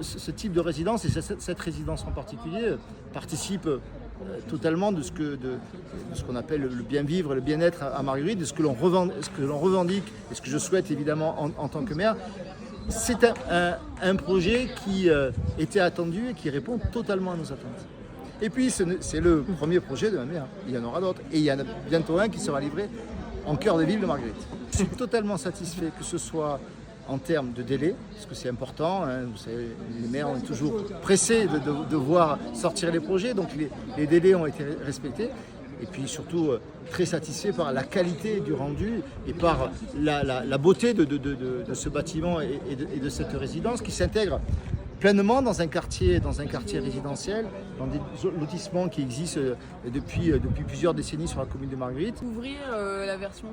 Ce type de résidence et cette résidence en particulier participe totalement de ce qu'on appelle le bien vivre, le bien-être à Marguerite, de ce que l'on revendique et ce que je souhaite évidemment en tant que maire. C'est un projet qui était attendu et qui répond totalement à nos attentes. Et puis c'est le premier projet de ma mère, il y en aura d'autres. Et il y en a bientôt un qui sera livré en cœur de ville de Marguerite. Je suis totalement satisfait que ce soit en termes de délai, parce que c'est important, hein, vous savez, les maires ont toujours pressés de voir sortir les projets, donc les délais ont été respectés. Et puis surtout très satisfait par la qualité du rendu et par la beauté de ce bâtiment et de cette résidence qui s'intègre pleinement dans un quartier résidentiel, dans des lotissements qui existent depuis plusieurs décennies sur la commune de Marguerite. Ouvrir la version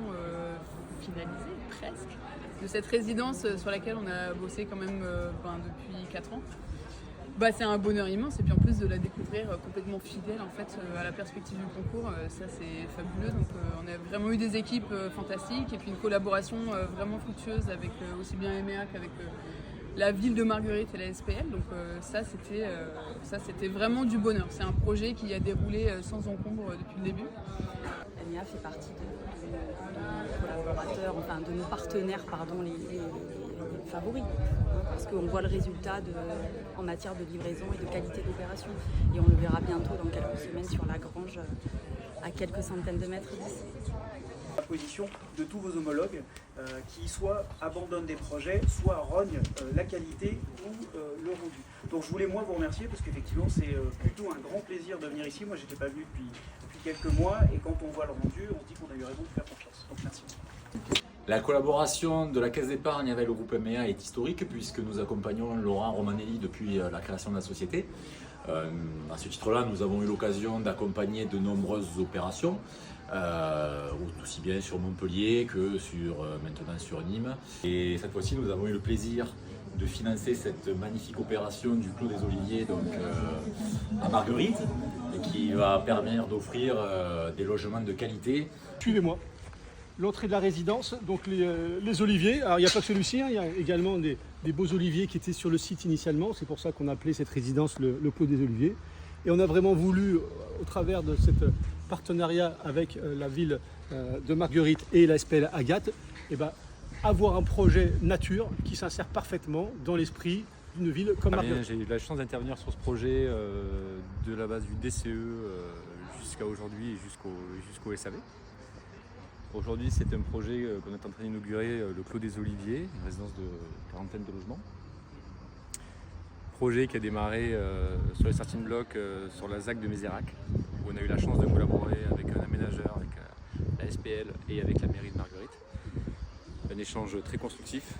finalisée, presque, de cette résidence sur laquelle on a bossé quand même depuis 4 ans. C'est un bonheur immense et puis en plus de la découvrir complètement fidèle en fait à la perspective du concours, ça c'est fabuleux. Donc on a vraiment eu des équipes fantastiques et puis une collaboration vraiment fructueuse avec aussi bien EMEA qu'avec la ville de Marguerite et la SPL. Donc ça c'était vraiment du bonheur. C'est un projet qui a déroulé sans encombre depuis le début. EMEA fait partie de nos collaborateurs, enfin de nos partenaires, les favoris, parce qu'on voit le résultat en matière de livraison et de qualité d'opération. Et on le verra bientôt dans quelques semaines sur la grange, à quelques centaines de mètres d'ici. La position de tous vos homologues qui soit abandonnent des projets, soit rognent la qualité ou le rendu. Donc je voulais vous remercier parce qu'effectivement c'est plutôt un grand plaisir de venir ici. Moi j'étais pas venu depuis quelques mois et quand on voit le rendu, on se dit qu'on a eu raison de faire confiance. Donc merci. La collaboration de la Caisse d'épargne avec le groupe EMEA est historique puisque nous accompagnons Laurent Romanelli depuis la création de la société. À ce titre-là, nous avons eu l'occasion d'accompagner de nombreuses opérations, aussi bien sur Montpellier que maintenant sur Nîmes. Et cette fois-ci, nous avons eu le plaisir de financer cette magnifique opération du Clos des Oliviers à Marguerite, et qui va permettre d'offrir des logements de qualité. Suivez-moi. L'entrée de la résidence, donc les oliviers. Alors il n'y a pas que celui-ci, il y a également des beaux oliviers qui étaient sur le site initialement. C'est pour ça qu'on a appelé cette résidence le Clos des Oliviers. Et on a vraiment voulu, au travers de ce partenariat avec la ville de Marguerite et la SPL Agathe, avoir un projet nature qui s'insère parfaitement dans l'esprit d'une ville comme Marguerite. J'ai eu la chance d'intervenir sur ce projet de la base du DCE jusqu'à aujourd'hui et jusqu'au SAV. Aujourd'hui, c'est un projet qu'on est en train d'inaugurer, le Clos des Oliviers, une résidence de quarantaine de logements. Projet qui a démarré sur les starting blocks sur la ZAC de Mézérac, où on a eu la chance de collaborer avec un aménageur, avec la SPL et avec la mairie de Marguerite. Un échange très constructif.